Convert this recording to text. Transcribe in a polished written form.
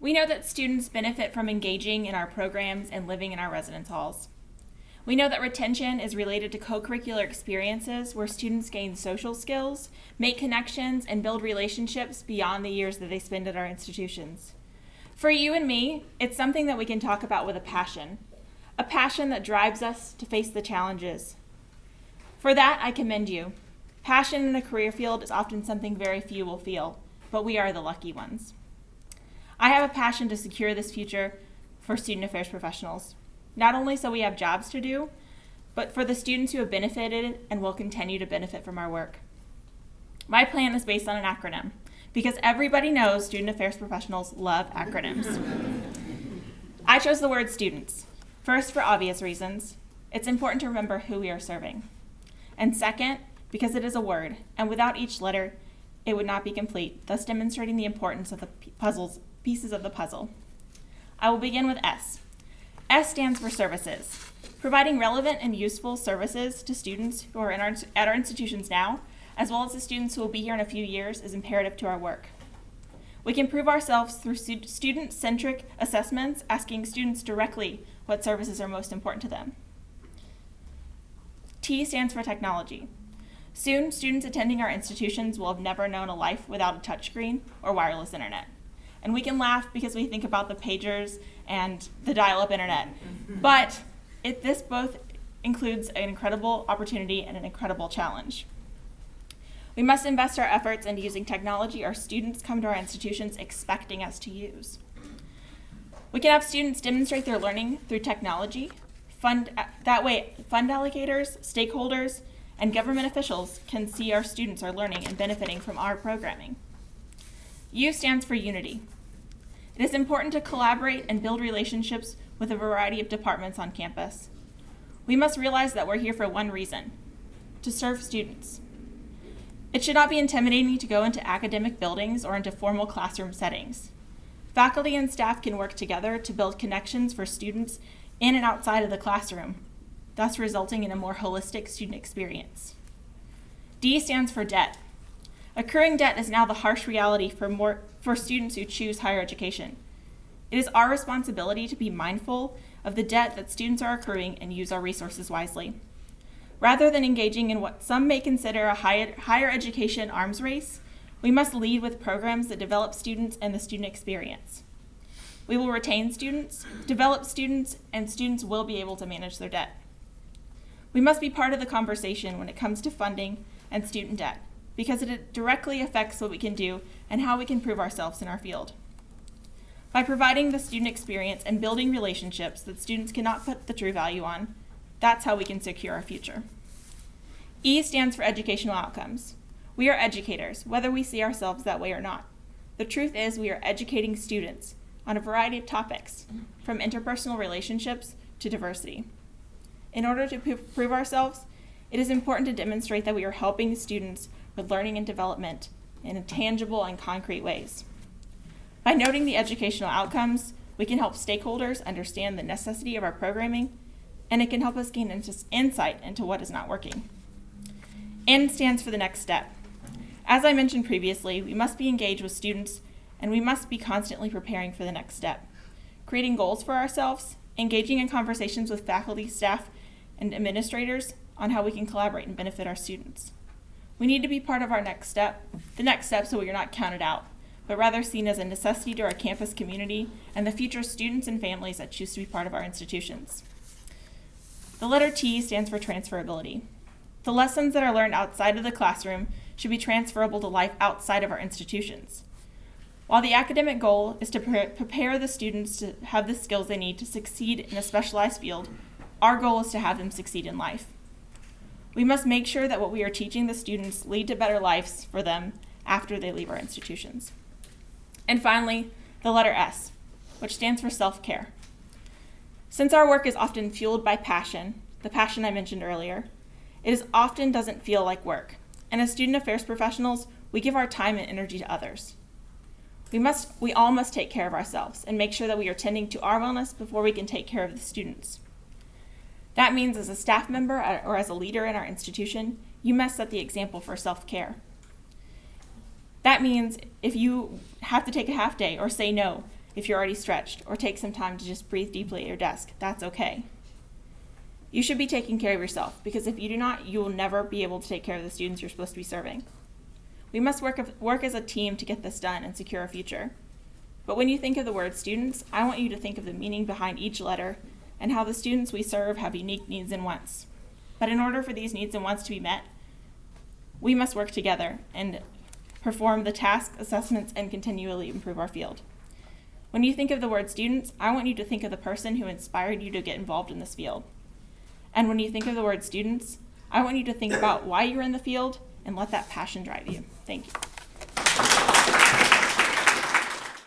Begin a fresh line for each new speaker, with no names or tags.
We know that students benefit from engaging in our programs and living in our residence halls. We know that retention is related to co-curricular experiences where students gain social skills, make connections, and build relationships beyond the years that they spend at our institutions. For you and me, it's something that we can talk about with a passion that drives us to face the challenges. For that, I commend you. Passion in a career field is often something very few will feel, but we are the lucky ones. I have a passion to secure this future for student affairs professionals, not only so we have jobs to do, but for the students who have benefited and will continue to benefit from our work. My plan is based on an acronym, because everybody knows student affairs professionals love acronyms. I chose the word students. First, for obvious reasons. It's important to remember who we are serving. And second, because it is a word, and without each letter, it would not be complete, thus demonstrating the importance of the pieces of the puzzle. I will begin with S. S stands for services. Providing relevant and useful services to students who are at our institutions now, as well as the students who will be here in a few years, is imperative to our work. We can prove ourselves through student-centric assessments, asking students directly what services are most important to them. T stands for technology. Soon, students attending our institutions will have never known a life without a touchscreen or wireless internet. And we can laugh because we think about the pagers and the dial-up internet. But this both includes an incredible opportunity and an incredible challenge. We must invest our efforts into using technology our students come to our institutions expecting us to use. We can have students demonstrate their learning through technology. That way, fund allocators, stakeholders, and government officials can see our students are learning and benefiting from our programming. U stands for unity. It is important to collaborate and build relationships with a variety of departments on campus. We must realize that we're here for one reason: to serve students. It should not be intimidating to go into academic buildings or into formal classroom settings. Faculty and staff can work together to build connections for students in and outside of the classroom, thus resulting in a more holistic student experience. D stands for debt. Accruing debt is now the harsh reality for students who choose higher education. It is our responsibility to be mindful of the debt that students are accruing and use our resources wisely. Rather than engaging in what some may consider a higher education arms race, we must lead with programs that develop students and the student experience. We will retain students, develop students, and students will be able to manage their debt. We must be part of the conversation when it comes to funding and student debt, because it directly affects what we can do and how we can prove ourselves in our field. By providing the student experience and building relationships that students cannot put the true value on, that's how we can secure our future. E stands for educational outcomes. We are educators, whether we see ourselves that way or not. The truth is we are educating students on a variety of topics, from interpersonal relationships to diversity. In order to prove ourselves, it is important to demonstrate that we are helping students with learning and development in tangible and concrete ways. By noting the educational outcomes, we can help stakeholders understand the necessity of our programming, and it can help us gain insight into what is not working. N stands for the next step. As I mentioned previously, we must be engaged with students, and we must be constantly preparing for the next step, creating goals for ourselves, engaging in conversations with faculty, staff, and administrators on how we can collaborate and benefit our students. We need to be part of the next step so we are not counted out, but rather seen as a necessity to our campus community and the future students and families that choose to be part of our institutions. The letter T stands for transferability. The lessons that are learned outside of the classroom should be transferable to life outside of our institutions. While the academic goal is to prepare the students to have the skills they need to succeed in a specialized field, our goal is to have them succeed in life. We must make sure that what we are teaching the students lead to better lives for them after they leave our institutions. And finally, the letter S, which stands for self-care. Since our work is often fueled by passion, the passion I mentioned earlier, it often doesn't feel like work. And as student affairs professionals, we give our time and energy to others. We all must take care of ourselves and make sure that we are tending to our wellness before we can take care of the students. That means as a staff member or as a leader in our institution, you must set the example for self-care. That means if you have to take a half day or say no, if you're already stretched, or take some time to just breathe deeply at your desk. That's okay. You should be taking care of yourself, because if you do not, you will never be able to take care of the students you're supposed to be serving. We must work as a team to get this done and secure a future. But when you think of the word students, I want you to think of the meaning behind each letter and how the students we serve have unique needs and wants. But in order for these needs and wants to be met, we must work together and perform the tasks, assessments, and continually improve our field. When you think of the word students, I want you to think of the person who inspired you to get involved in this field. And when you think of the word students, I want you to think about why you're in the field and let that passion drive you. Thank you.